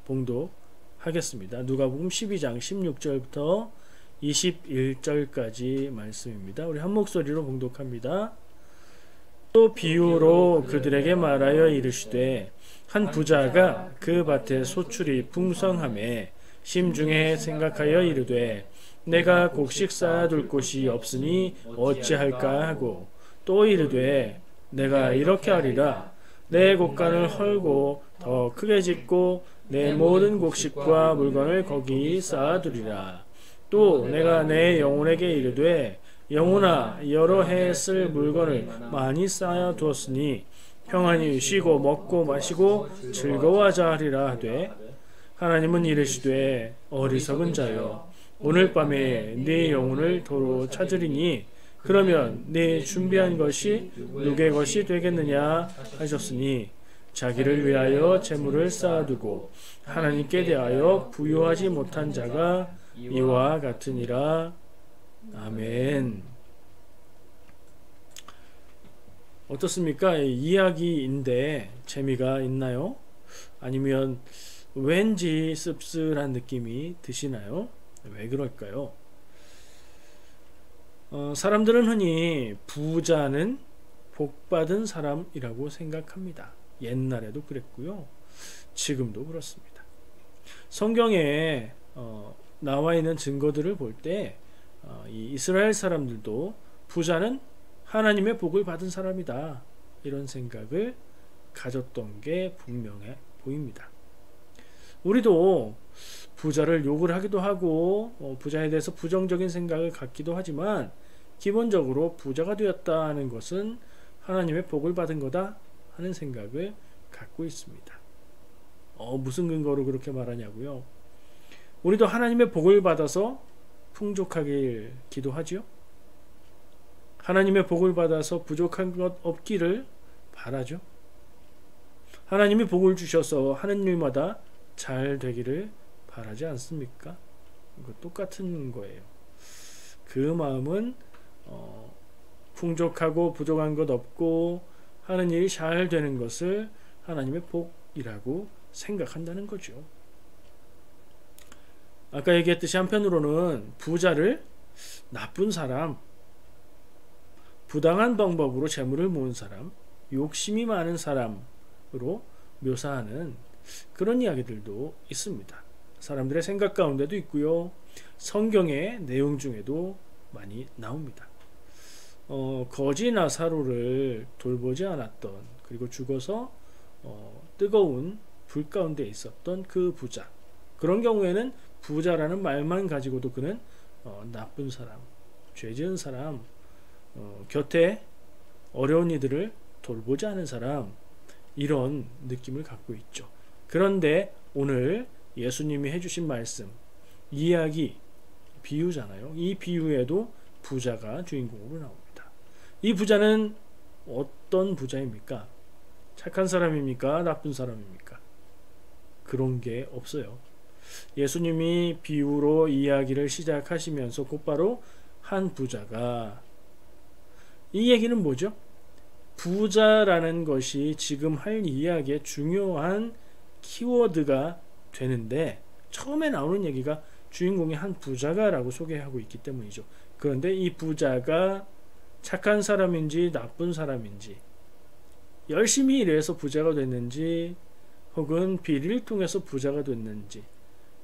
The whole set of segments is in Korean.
봉독하겠습니다. 누가복음 12장 16절부터 21절까지 말씀입니다. 우리 한 목소리로 봉독합니다. 또 비유로 그들에게 말하여 이르시되 한 부자가 그 밭에 소출이 풍성함에 심중에 생각하여 이르되 내가 곡식 쌓아둘 곳이 없으니 어찌할까 하고 또 이르되 내가 이렇게 하리라 내 곡간을 헐고 더 크게 짓고 내 모든 곡식과 물건을 거기 쌓아두리라. 또 내가 내 영혼에게 이르되 영혼아 여러 해 쓸 물건을 많이 쌓아두었으니 평안히 쉬고 먹고 마시고 즐거워하자 하리라 하되 하나님은 이르시되 어리석은 자여 오늘 밤에 네 영혼을 도로 찾으리니 그러면 네 준비한 것이 누구의 것이 되겠느냐 하셨으니 자기를 위하여 재물을 쌓아두고 하나님께 대하여 부요하지 못한 자가 이와 같으니라. 아멘. 어떻습니까? 이야기인데 재미가 있나요? 아니면 왠지 씁쓸한 느낌이 드시나요? 왜 그럴까요? 사람들은 흔히 부자는 복받은 사람이라고 생각합니다. 옛날에도 그랬고요. 지금도 그렇습니다. 성경에 나와 있는 증거들을 볼 때 이 이스라엘 사람들도 부자는 하나님의 복을 받은 사람이다. 이런 생각을 가졌던 게 분명해 보입니다. 우리도 부자를 욕을 하기도 하고 부자에 대해서 부정적인 생각을 갖기도 하지만 기본적으로 부자가 되었다 하는 것은 하나님의 복을 받은 거다 하는 생각을 갖고 있습니다. 무슨 근거로 그렇게 말하냐고요? 우리도 하나님의 복을 받아서 풍족하길 기도하지요? 하나님의 복을 받아서 부족한 것 없기를 바라죠? 하나님이 복을 주셔서 하는 일마다 잘 되기를 바라지 않습니까? 이거 똑같은 거예요. 그 마음은 풍족하고 부족한 것 없고 하는 일이 잘 되는 것을 하나님의 복이라고 생각한다는 거죠. 아까 얘기했듯이 한편으로는 부자를 나쁜 사람, 부당한 방법으로 재물을 모은 사람, 욕심이 많은 사람으로 묘사하는 그런 이야기들도 있습니다. 사람들의 생각 가운데도 있고요. 성경의 내용 중에도 많이 나옵니다. 거지 나사로를 돌보지 않았던, 그리고 죽어서 뜨거운 불 가운데 있었던 그 부자, 그런 경우에는 부자라는 말만 가지고도 그는 나쁜 사람, 죄 지은 사람, 곁에 어려운 이들을 돌보지 않은 사람, 이런 느낌을 갖고 있죠. 그런데 오늘 예수님이 해주신 말씀, 이야기, 비유잖아요. 이 비유에도 부자가 주인공으로 나옵니다. 이 부자는 어떤 부자입니까? 착한 사람입니까? 나쁜 사람입니까? 그런 게 없어요. 예수님이 비유로 이야기를 시작하시면서 곧바로 한 부자가, 이 얘기는 뭐죠? 부자라는 것이 지금 할 이야기의 중요한 키워드가 되는데, 처음에 나오는 얘기가 주인공이 한 부자가 라고 소개하고 있기 때문이죠. 그런데 이 부자가 착한 사람인지 나쁜 사람인지, 열심히 일해서 부자가 됐는지 혹은 비리를 통해서 부자가 됐는지,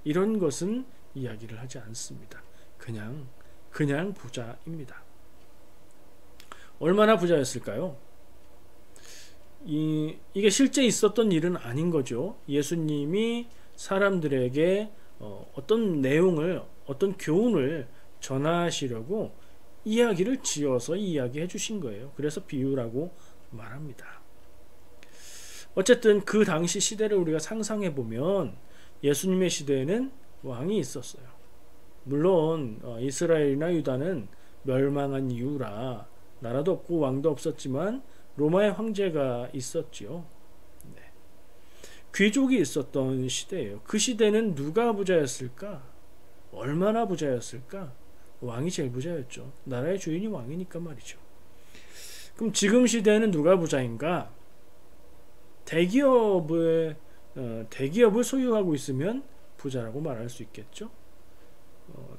이런 것은 이야기를 하지 않습니다. 그냥 부자입니다. 얼마나 부자였을까요? 이게 실제 있었던 일은 아닌 거죠. 예수님이 사람들에게 어떤 내용을, 어떤 교훈을 전하시려고 이야기를 지어서 이야기해 주신 거예요. 그래서 비유라고 말합니다. 어쨌든 그 당시 시대를 우리가 상상해 보면 예수님의 시대에는 왕이 있었어요. 물론 이스라엘이나 유다는 멸망한 이후라 나라도 없고 왕도 없었지만 로마의 황제가 있었지요. 네. 귀족이 있었던 시대예요. 그 시대는 누가 부자였을까? 얼마나 부자였을까? 왕이 제일 부자였죠. 나라의 주인이 왕이니까 말이죠. 그럼 지금 시대에는 누가 부자인가? 대기업의 대기업을 소유하고 있으면 부자라고 말할 수 있겠죠.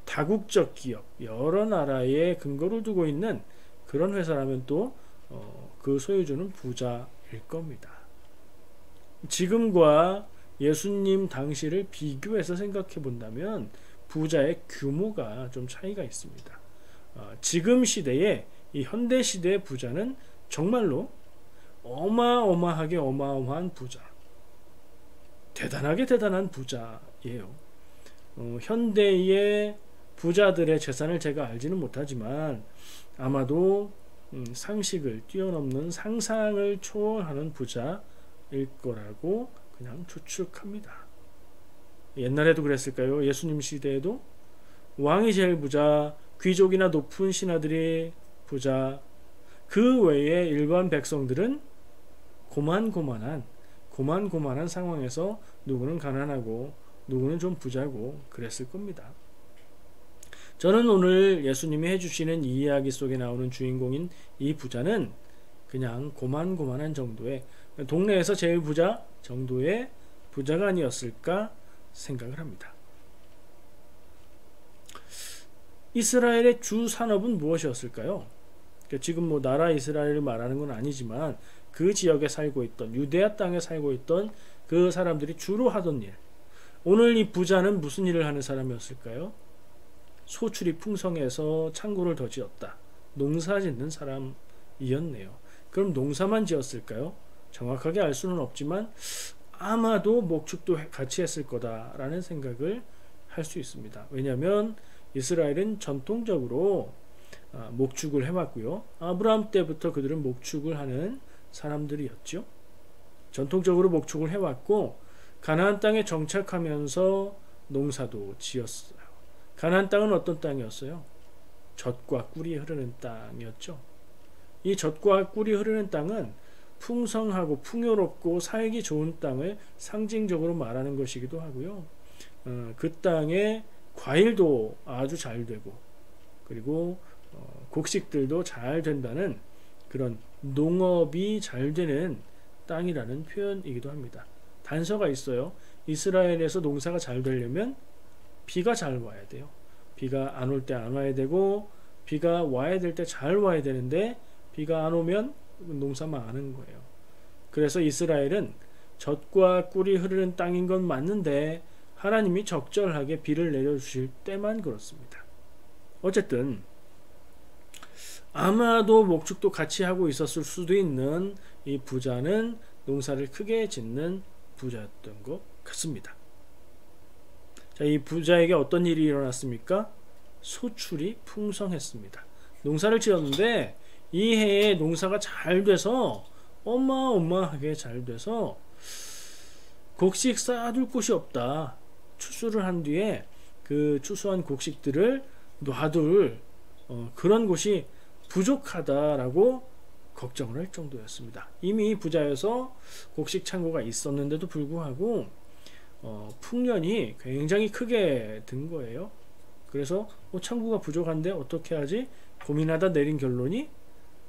다국적 기업, 여러 나라에 근거를 두고 있는 그런 회사라면 또 그 소유주는 부자일 겁니다. 지금과 예수님 당시를 비교해서 생각해 본다면 부자의 규모가 좀 차이가 있습니다. 지금 시대에 이 현대 시대의 부자는 정말로 어마어마하게 어마어마한 부자, 대단하게 대단한 부자예요. 현대의 부자들의 재산을 제가 알지는 못하지만 아마도 상식을 뛰어넘는 상상을 초월하는 부자일 거라고 그냥 추측합니다. 옛날에도 그랬을까요? 예수님 시대에도 왕이 제일 부자, 귀족이나 높은 신하들이 부자, 그 외에 일반 백성들은 고만고만한 상황에서 누구는 가난하고 누구는 좀 부자고 그랬을 겁니다. 저는 오늘 예수님이 해주시는 이 이야기 속에 나오는 주인공인 이 부자는 그냥 고만고만한 정도의, 동네에서 제일 부자 정도의 부자가 아니었을까 생각을 합니다. 이스라엘의 주 산업은 무엇이었을까요? 지금 뭐 나라 이스라엘을 말하는 건 아니지만 그 지역에 살고 있던, 유대야 땅에 살고 있던 그 사람들이 주로 하던 일, 오늘 이 부자는 무슨 일을 하는 사람이었을까요? 소출이 풍성해서 창고를 더 지었다, 농사 짓는 사람이었네요. 그럼 농사만 지었을까요? 정확하게 알 수는 없지만 아마도 목축도 같이 했을 거다라는 생각을 할 수 있습니다. 왜냐하면 이스라엘은 전통적으로 목축을 해왔고요. 아브라함 때부터 그들은 목축을 하는 사람들이었죠. 전통적으로 목축을 해왔고 가나안 땅에 정착하면서 농사도 지었어요. 가나안 땅은 어떤 땅이었어요? 젖과 꿀이 흐르는 땅이었죠. 이 젖과 꿀이 흐르는 땅은 풍성하고 풍요롭고 살기 좋은 땅을 상징적으로 말하는 것이기도 하고요. 그 땅에 과일도 아주 잘 되고 그리고 곡식들도 잘 된다는 그런 농업이 잘 되는 땅이라는 표현이기도 합니다. 단서가 있어요. 이스라엘에서 농사가 잘 되려면 비가 잘 와야 돼요. 비가 안 올 때 안 와야 되고 비가 와야 될 때 잘 와야 되는데 비가 안 오면 농사 망하는 거예요. 그래서 이스라엘은 젖과 꿀이 흐르는 땅인 건 맞는데 하나님이 적절하게 비를 내려주실 때만 그렇습니다. 어쨌든 아마도 목축도 같이 하고 있었을 수도 있는 이 부자는 농사를 크게 짓는 부자였던 것 같습니다. 자, 이 부자에게 어떤 일이 일어났습니까? 소출이 풍성했습니다. 농사를 지었는데 이 해에 농사가 잘 돼서 어마어마하게 잘 돼서 곡식 쌓아둘 곳이 없다. 추수를 한 뒤에 그 추수한 곡식들을 놔둘 그런 곳이 부족하다라고 걱정을 할 정도였습니다. 이미 부자여서 곡식 창고가 있었는데도 불구하고 풍년이 굉장히 크게 든 거예요. 그래서 창고가 부족한데 어떻게 하지? 고민하다 내린 결론이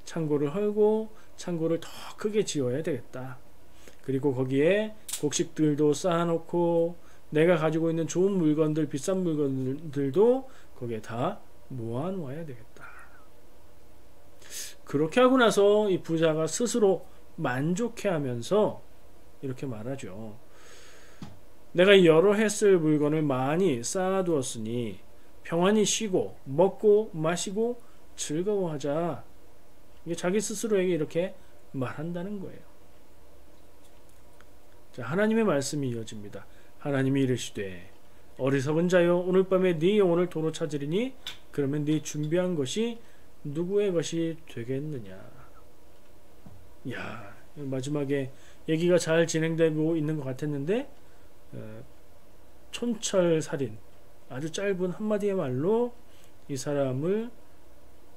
창고를 헐고 창고를 더 크게 지어야 되겠다. 그리고 거기에 곡식들도 쌓아놓고 내가 가지고 있는 좋은 물건들, 비싼 물건들도 거기에 다 모아놓아야 되겠다. 그렇게 하고 나서 이 부자가 스스로 만족해하면서 이렇게 말하죠. 내가 여러 해 쓸 물건을 많이 쌓아두었으니 평안히 쉬고 먹고 마시고 즐거워하자. 이게 자기 스스로에게 이렇게 말한다는 거예요. 자, 하나님의 말씀이 이어집니다. 하나님이 이르시되 어리석은 자여 오늘 밤에 네 영혼을 도로 찾으리니 그러면 네 준비한 것이 누구의 것이 되겠느냐. 야, 마지막에 얘기가 잘 진행되고 있는 것 같았는데 촌철살인, 아주 짧은 한마디의 말로 이 사람을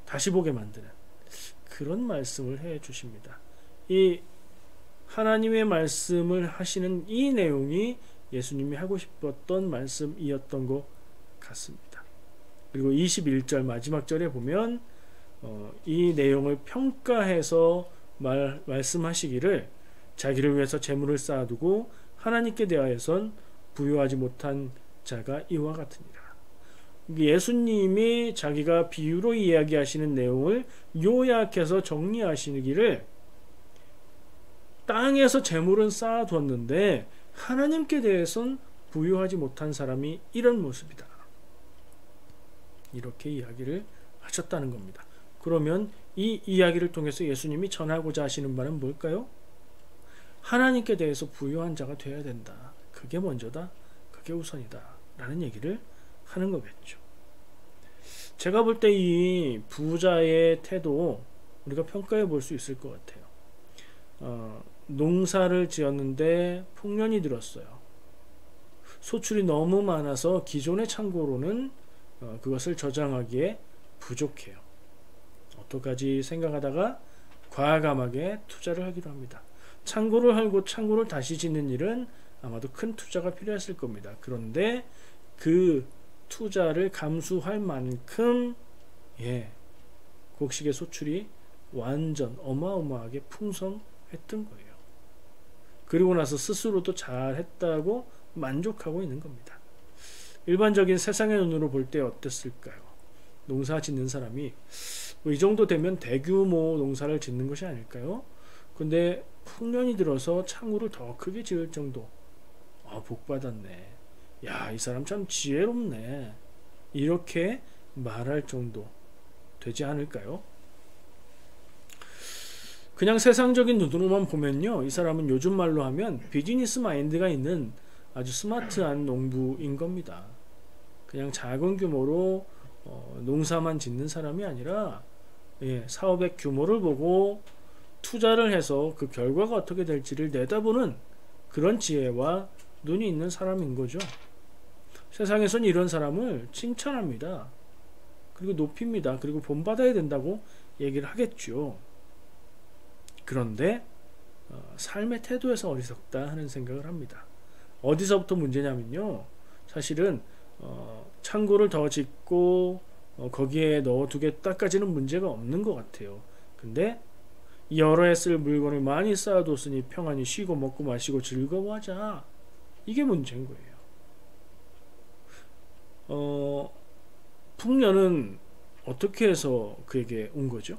다시 보게 만드는 그런 말씀을 해 주십니다. 이 하나님의 말씀을 하시는 이 내용이 예수님이 하고 싶었던 말씀이었던 것 같습니다. 그리고 21절 마지막 절에 보면 이 내용을 평가해서 말씀하시기를 자기를 위해서 재물을 쌓아두고 하나님께 대하여선 부유하지 못한 자가 이와 같으니라. 예수님이 자기가 비유로 이야기하시는 내용을 요약해서 정리하시기를, 땅에서 재물은 쌓아두었는데 하나님께 대해선 부유하지 못한 사람이 이런 모습이다, 이렇게 이야기를 하셨다는 겁니다. 그러면 이 이야기를 통해서 예수님이 전하고자 하시는 바는 뭘까요? 하나님께 대해서 부유한 자가 되어야 된다, 그게 먼저다, 그게 우선이다 라는 얘기를 하는 거겠죠. 제가 볼 때 이 부자의 태도 우리가 평가해 볼 수 있을 것 같아요. 농사를 지었는데 풍년이 들었어요. 소출이 너무 많아서 기존의 창고로는 그것을 저장하기에 부족해요. 어떡하지 생각하다가 과감하게 투자를 하기로 합니다. 창고를 헐고 창고를 다시 짓는 일은 아마도 큰 투자가 필요했을 겁니다. 그런데 그 투자를 감수할 만큼 곡식의 소출이 완전 어마어마하게 풍성했던 거예요. 그리고 나서 스스로도 잘했다고 만족하고 있는 겁니다. 일반적인 세상의 눈으로 볼 때 어땠을까요? 농사 짓는 사람이 이 정도 되면 대규모 농사를 짓는 것이 아닐까요? 근데 풍년이 들어서 창고를 더 크게 지을 정도, 복 받았네, 야, 이 사람 참 지혜롭네, 이렇게 말할 정도 되지 않을까요? 그냥 세상적인 눈으로만 보면요, 이 사람은 요즘 말로 하면 비즈니스 마인드가 있는 아주 스마트한 농부인 겁니다. 그냥 작은 규모로 농사만 짓는 사람이 아니라 사업의 규모를 보고 투자를 해서 그 결과가 어떻게 될지를 내다보는 그런 지혜와 눈이 있는 사람인 거죠. 세상에선 이런 사람을 칭찬합니다. 그리고 높입니다. 그리고 본받아야 된다고 얘기를 하겠죠. 그런데 삶의 태도에서 어리석다 하는 생각을 합니다. 어디서부터 문제냐면요, 사실은 창고를 더 짓고 거기에 넣어두겠다까지는 문제가 없는 것 같아요. 근데 여러 해 쓸 물건을 많이 쌓아뒀으니 평안히 쉬고 먹고 마시고 즐거워하자, 이게 문제인 거예요. 풍년은 어떻게 해서 그에게 온 거죠?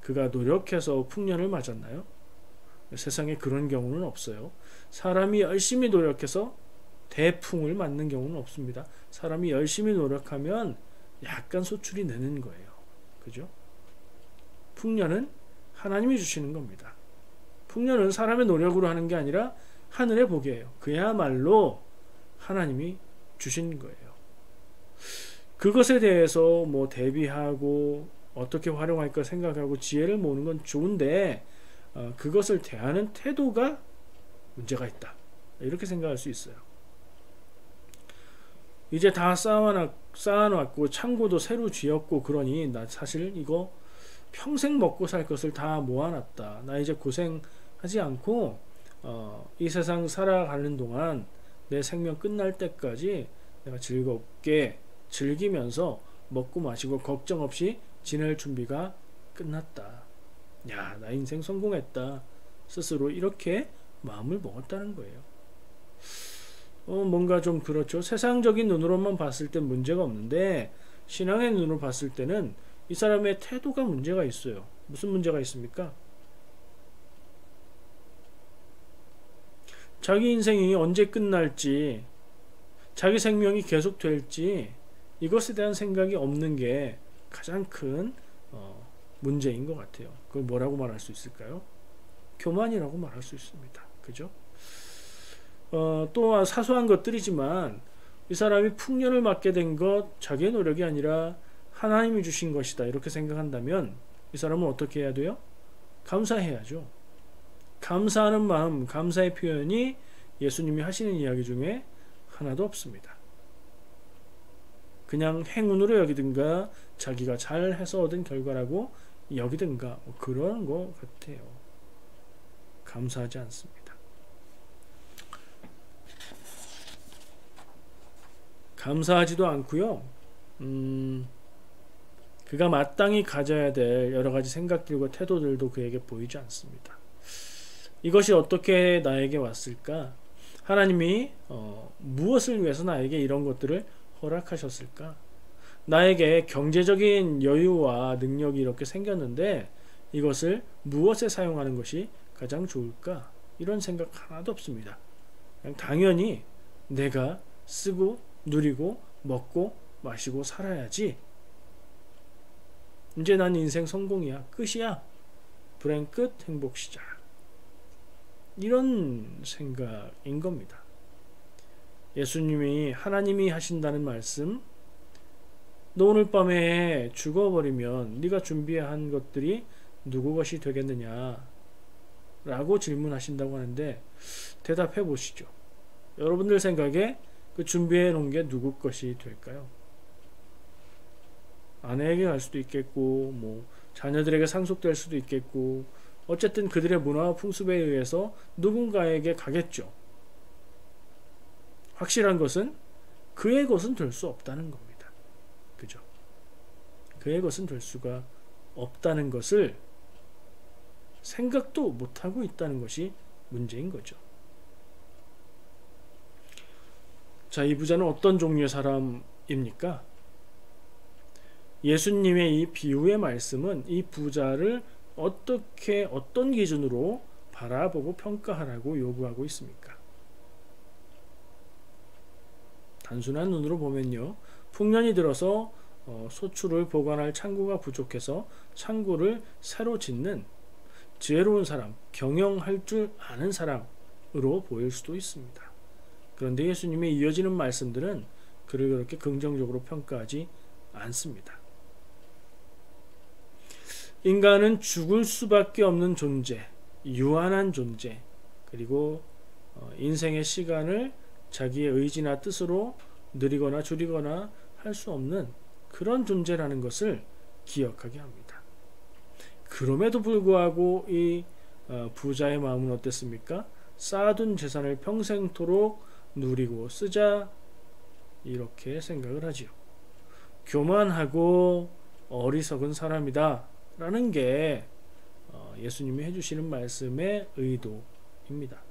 그가 노력해서 풍년을 맞았나요? 세상에 그런 경우는 없어요. 사람이 열심히 노력해서 대풍을 맞는 경우는 없습니다. 사람이 열심히 노력하면 약간 소출이 느는 거예요. 그죠? 풍년은 하나님이 주시는 겁니다. 풍년은 사람의 노력으로 하는 게 아니라 하늘의 복이에요. 그야말로 하나님이 주신 거예요. 그것에 대해서 대비하고 어떻게 활용할까 생각하고 지혜를 모으는 건 좋은데, 그것을 대하는 태도가 문제가 있다, 이렇게 생각할 수 있어요. 이제 다 쌓아놨고 창고도 새로 지었고 그러니 나 사실 이거 평생 먹고 살 것을 다 모아놨다, 나 이제 고생하지 않고 이 세상 살아가는 동안 내 생명 끝날 때까지 내가 즐겁게 즐기면서 먹고 마시고 걱정 없이 지낼 준비가 끝났다, 야, 나 인생 성공했다, 스스로 이렇게 마음을 먹었다는 거예요. 뭔가 좀 그렇죠. 세상적인 눈으로만 봤을 땐 문제가 없는데 신앙의 눈으로 봤을 때는 이 사람의 태도가 문제가 있어요. 무슨 문제가 있습니까? 자기 인생이 언제 끝날지, 자기 생명이 계속될지 이것에 대한 생각이 없는 게 가장 큰 문제인 것 같아요. 그걸 뭐라고 말할 수 있을까요? 교만이라고 말할 수 있습니다. 그죠? 또 사소한 것들이지만 이 사람이 풍년을 맞게 된 것 자기의 노력이 아니라 하나님이 주신 것이다, 이렇게 생각한다면 이 사람은 어떻게 해야 돼요? 감사해야죠. 감사하는 마음, 감사의 표현이 예수님이 하시는 이야기 중에 하나도 없습니다. 그냥 행운으로 여기든가 자기가 잘해서 얻은 결과라고 여기든가 그런 것 같아요. 감사하지 않습니다. 감사하지도 않고요. 그가 마땅히 가져야 될 여러 가지 생각들과 태도들도 그에게 보이지 않습니다. 이것이 어떻게 나에게 왔을까? 하나님이 무엇을 위해서 나에게 이런 것들을 허락하셨을까? 나에게 경제적인 여유와 능력이 이렇게 생겼는데 이것을 무엇에 사용하는 것이 가장 좋을까? 이런 생각 하나도 없습니다. 그냥 당연히 내가 쓰고 누리고 먹고 마시고 살아야지. 이제 난 인생 성공이야. 끝이야. 불행 끝, 행복 시작. 이런 생각인 겁니다. 예수님이 하나님이 하신다는 말씀, 너 오늘 밤에 죽어버리면 네가 준비한 것들이 누구 것이 되겠느냐 라고 질문하신다고 하는데 대답해 보시죠. 여러분들 생각에 그 준비해 놓은 게 누구 것이 될까요? 아내에게 갈 수도 있겠고 뭐 자녀들에게 상속될 수도 있겠고 어쨌든 그들의 문화와 풍습에 의해서 누군가에게 가겠죠. 확실한 것은 그의 것은 될 수 없다는 겁니다. 그죠? 그의 것은 될 수가 없다는 것을 생각도 못하고 있다는 것이 문제인 거죠. 자, 이 부자는 어떤 종류의 사람입니까? 예수님의 이 비유의 말씀은 이 부자를 어떤 기준으로 바라보고 평가하라고 요구하고 있습니까? 단순한 눈으로 보면요, 풍년이 들어서 소출을 보관할 창고가 부족해서 창고를 새로 짓는 지혜로운 사람, 경영할 줄 아는 사람으로 보일 수도 있습니다. 그런데 예수님의 이어지는 말씀들은 그를 그렇게 긍정적으로 평가하지 않습니다. 인간은 죽을 수밖에 없는 존재, 유한한 존재, 그리고 인생의 시간을 자기의 의지나 뜻으로 느리거나 줄이거나 할 수 없는 그런 존재라는 것을 기억하게 합니다. 그럼에도 불구하고 이 부자의 마음은 어땠습니까? 쌓아둔 재산을 평생토록 누리고 쓰자 이렇게 생각을 하지요. 교만하고 어리석은 사람이다 라는 게 예수님이 해주시는 말씀의 의도입니다.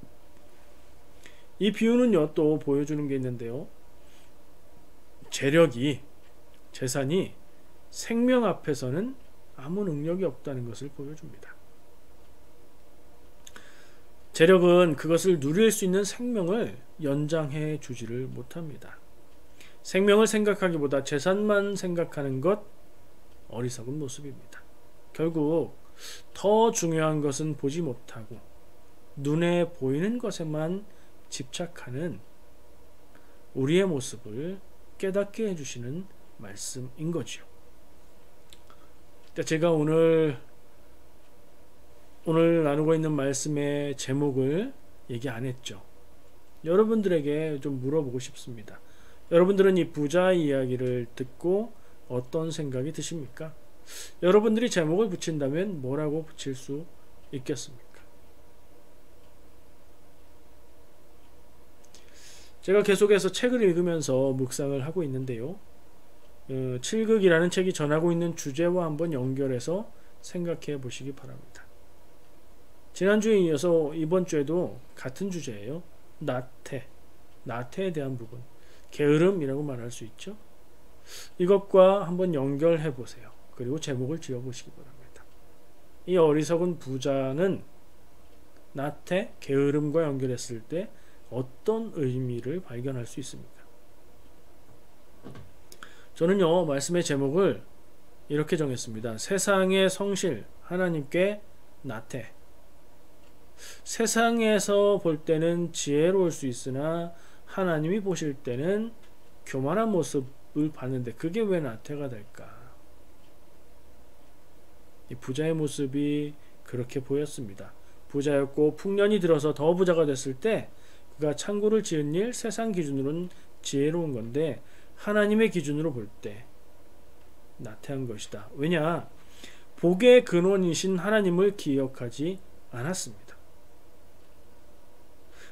이 비유는요 또 보여주는 게 있는데요, 재산이 생명 앞에서는 아무 능력이 없다는 것을 보여줍니다. 재력은 그것을 누릴 수 있는 생명을 연장해 주지를 못합니다. 생명을 생각하기보다 재산만 생각하는 것, 어리석은 모습입니다. 결국 더 중요한 것은 보지 못하고 눈에 보이는 것에만 집착하는 우리의 모습을 깨닫게 해주시는 말씀인 거지요. 제가 오늘 나누고 있는 말씀의 제목을 얘기 안 했죠. 여러분들에게 좀 물어보고 싶습니다. 여러분들은 이 부자 이야기를 듣고 어떤 생각이 드십니까? 여러분들이 제목을 붙인다면 뭐라고 붙일 수 있겠습니까? 제가 계속해서 책을 읽으면서 묵상을 하고 있는데요, 7극이라는 책이 전하고 있는 주제와 한번 연결해서 생각해 보시기 바랍니다. 지난주에 이어서 이번 주에도 같은 주제예요. 나태에 대한 부분, 게으름이라고 말할 수 있죠. 이것과 한번 연결해 보세요. 그리고 제목을 지어 보시기 바랍니다. 이 어리석은 부자는 나태, 게으름과 연결했을 때 어떤 의미를 발견할 수 있습니까? 저는요 말씀의 제목을 이렇게 정했습니다. 세상의 성실, 하나님께 나태. 세상에서 볼 때는 지혜로울 수 있으나 하나님이 보실 때는 교만한 모습을 봤는데 그게 왜 나태가 될까? 이 부자의 모습이 그렇게 보였습니다. 부자였고 풍년이 들어서 더 부자가 됐을 때 그가 창고를 지은 일, 세상 기준으로는 지혜로운 건데 하나님의 기준으로 볼 때 나태한 것이다. 왜냐? 복의 근원이신 하나님을 기억하지 않았습니다.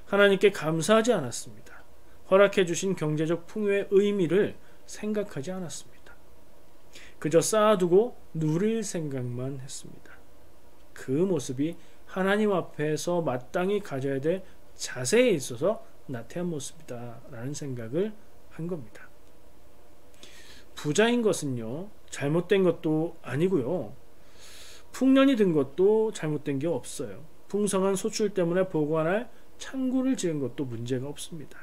하나님께 감사하지 않았습니다. 허락해 주신 경제적 풍요의 의미를 생각하지 않았습니다. 그저 쌓아두고 누릴 생각만 했습니다. 그 모습이 하나님 앞에서 마땅히 가져야 될 자세에 있어서 나태한 모습이다 라는 생각을 한 겁니다. 부자인 것은요, 잘못된 것도 아니고요, 풍년이 든 것도 잘못된 게 없어요. 풍성한 소출 때문에 보관할 창고를 지은 것도 문제가 없습니다.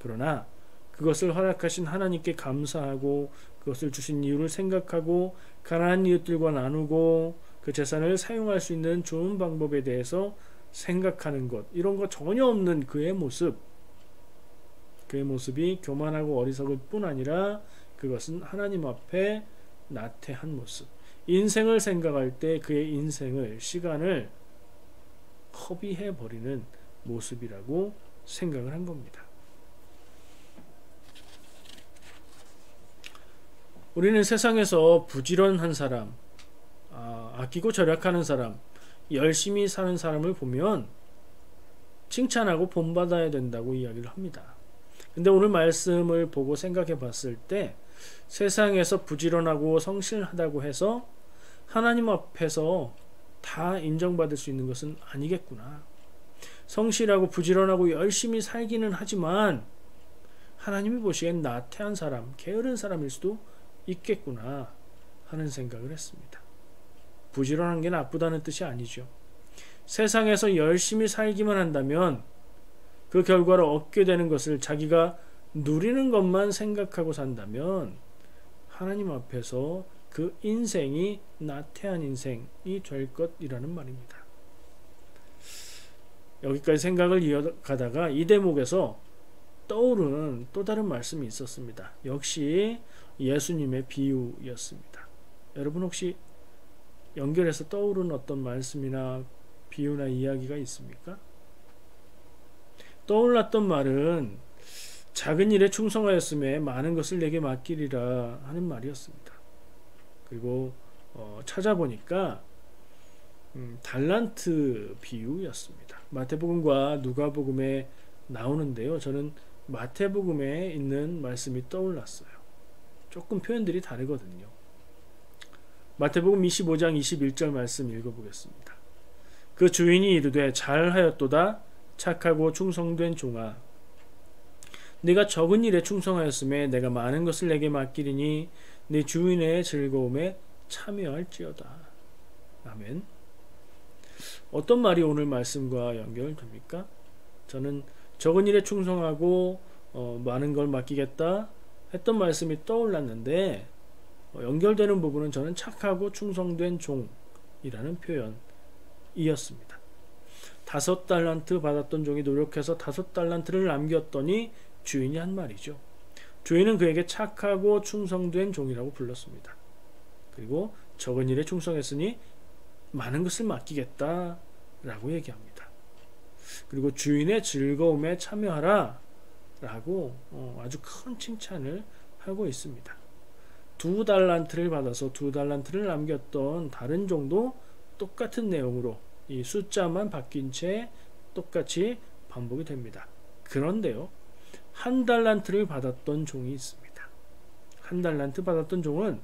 그러나 그것을 허락하신 하나님께 감사하고 그것을 주신 이유를 생각하고 가난한 이웃들과 나누고 그 재산을 사용할 수 있는 좋은 방법에 대해서 생각하는 것, 이런 거 전혀 없는 그의 모습이 교만하고 어리석을 뿐 아니라 그것은 하나님 앞에 나태한 모습, 인생을 생각할 때 그의 인생을, 시간을 허비해 버리는 모습이라고 생각을 한 겁니다. 우리는 세상에서 부지런한 사람, 아끼고 절약하는 사람, 열심히 사는 사람을 보면 칭찬하고 본받아야 된다고 이야기를 합니다. 근데 오늘 말씀을 보고 생각해 봤을 때 세상에서 부지런하고 성실하다고 해서 하나님 앞에서 다 인정받을 수 있는 것은 아니겠구나. 성실하고 부지런하고 열심히 살기는 하지만 하나님이 보시기엔 나태한 사람, 게으른 사람일 수도 있겠구나 하는 생각을 했습니다. 부지런한 게 나쁘다는 뜻이 아니죠. 세상에서 열심히 살기만 한다면 그 결과로 얻게 되는 것을 자기가 누리는 것만 생각하고 산다면 하나님 앞에서 그 인생이 나태한 인생이 될 것이라는 말입니다. 여기까지 생각을 이어가다가 이 대목에서 떠오르는 또 다른 말씀이 있었습니다. 역시 예수님의 비유였습니다. 여러분 혹시 연결해서 떠오르는 어떤 말씀이나 비유나 이야기가 있습니까? 떠올랐던 말은 작은 일에 충성하였음에 많은 것을 내게 맡기리라 하는 말이었습니다. 그리고 찾아보니까 달란트 비유였습니다. 마태복음과 누가복음에 나오는데요, 저는 마태복음에 있는 말씀이 떠올랐어요. 조금 표현들이 다르거든요. 마태복음 25장 21절 말씀 읽어보겠습니다. 그 주인이 이르되 잘하였도다 착하고 충성된 종아, 네가 적은 일에 충성하였음에 내가 많은 것을 내게 맡기리니 네 주인의 즐거움에 참여할지어다. 아멘. 어떤 말이 오늘 말씀과 연결됩니까? 저는 적은 일에 충성하고 많은 걸 맡기겠다 했던 말씀이 떠올랐는데 연결되는 부분은 저는 착하고 충성된 종이라는 표현이었습니다. 5달란트 받았던 종이 노력해서 5달란트를 남겼더니 주인이 한 말이죠. 주인은 그에게 착하고 충성된 종이라고 불렀습니다. 그리고 적은 일에 충성했으니 많은 것을 맡기겠다 라고 얘기합니다. 그리고 주인의 즐거움에 참여하라 라고 아주 큰 칭찬을 하고 있습니다. 2달란트를 받아서 2달란트를 남겼던 다른 종도 똑같은 내용으로 이 숫자만 바뀐 채 똑같이 반복이 됩니다. 그런데요, 1달란트를 받았던 종이 있습니다. 1달란트 받았던 종은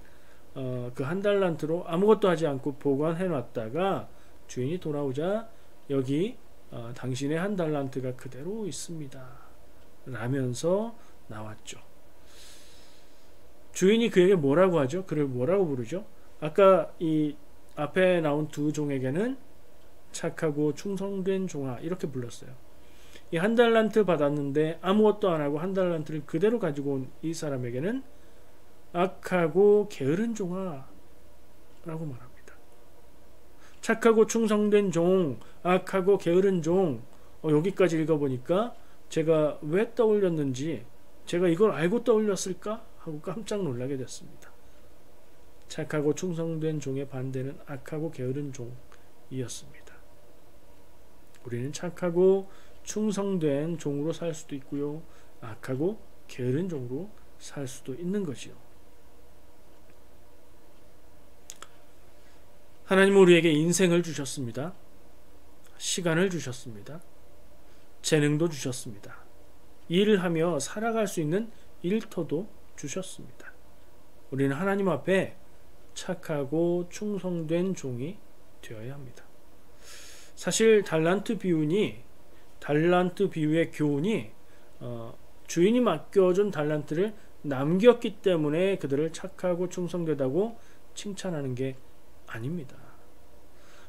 그 1달란트로 아무것도 하지 않고 보관해 놨다가 주인이 돌아오자 여기 당신의 1달란트가 그대로 있습니다 라면서 나왔죠. 주인이 그에게 뭐라고 하죠? 그를 뭐라고 부르죠? 아까 이 앞에 나온 두 종에게는 착하고 충성된 종아 이렇게 불렀어요. 이 1달란트 받았는데 아무것도 안 하고 1달란트를 그대로 가지고 온 이 사람에게는 악하고 게으른 종아 라고 말합니다. 착하고 충성된 종, 악하고 게으른 종, 여기까지 읽어보니까 제가 왜 떠올렸는지, 제가 이걸 알고 떠올렸을까 하고 깜짝 놀라게 됐습니다. 착하고 충성된 종의 반대는 악하고 게으른 종이었습니다. 우리는 착하고 충성된 종으로 살 수도 있고요, 악하고 게으른 종으로 살 수도 있는 거지요. 하나님은 우리에게 인생을 주셨습니다. 시간을 주셨습니다. 재능도 주셨습니다. 일을 하며 살아갈 수 있는 일터도 주셨습니다. 우리는 하나님 앞에 착하고 충성된 종이 되어야 합니다. 사실 달란트 비유니 달란트 비유의 교훈이 주인이 맡겨준 달란트를 남겼기 때문에 그들을 착하고 충성되다고 칭찬하는 게 아닙니다.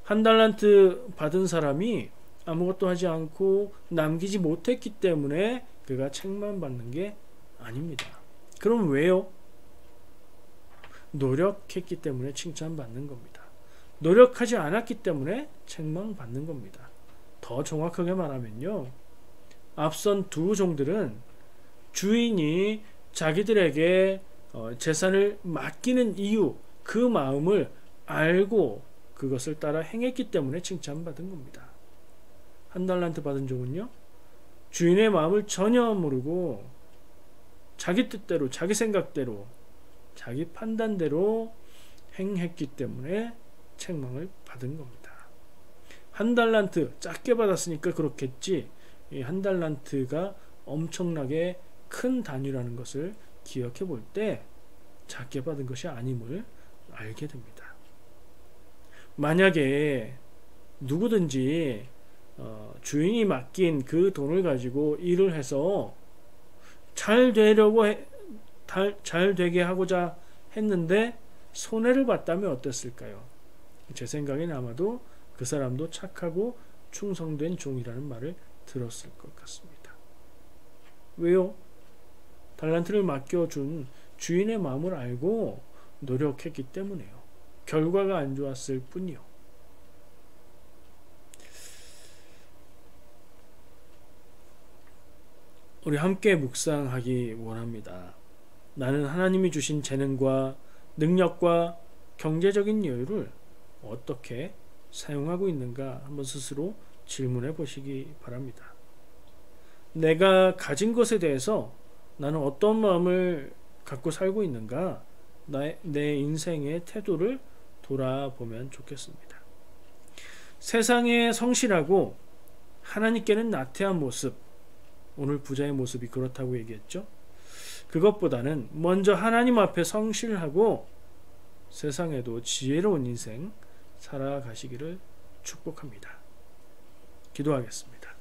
한 달란트 받은 사람이 아무것도 하지 않고 남기지 못했기 때문에 그가 책만 받는 게 아닙니다. 그럼 왜요? 노력했기 때문에 칭찬받는 겁니다. 노력하지 않았기 때문에 책망받는 겁니다. 더 정확하게 말하면요, 앞선 두 종들은 주인이 자기들에게 재산을 맡기는 이유, 그 마음을 알고 그것을 따라 행했기 때문에 칭찬받은 겁니다. 한 달란트 받은 종은요, 주인의 마음을 전혀 모르고 자기 뜻대로, 자기 생각대로, 자기 판단대로 행했기 때문에 책망을 받은 겁니다. 한 달란트 작게 받았으니까 그렇겠지, 이 한 달란트가 엄청나게 큰 단위라는 것을 기억해 볼 때 작게 받은 것이 아님을 알게 됩니다. 만약에 누구든지 주인이 맡긴 그 돈을 가지고 일을 해서 잘 되게 하고자 했는데 손해를 봤다면 어땠을까요? 제 생각엔 아마도 그 사람도 착하고 충성된 종이라는 말을 들었을 것 같습니다. 왜요? 달란트를 맡겨준 주인의 마음을 알고 노력했기 때문에요. 결과가 안 좋았을 뿐이요. 우리 함께 묵상하기 원합니다. 나는 하나님이 주신 재능과 능력과 경제적인 여유를 어떻게 사용하고 있는가 한번 스스로 질문해 보시기 바랍니다. 내가 가진 것에 대해서 나는 어떤 마음을 갖고 살고 있는가, 내 인생의 태도를 돌아보면 좋겠습니다. 세상에 성실하고 하나님께는 나태한 모습, 오늘 부자의 모습이 그렇다고 얘기했죠. 그것보다는 먼저 하나님 앞에 성실하고 세상에도 지혜로운 인생 살아가시기를 축복합니다. 기도하겠습니다.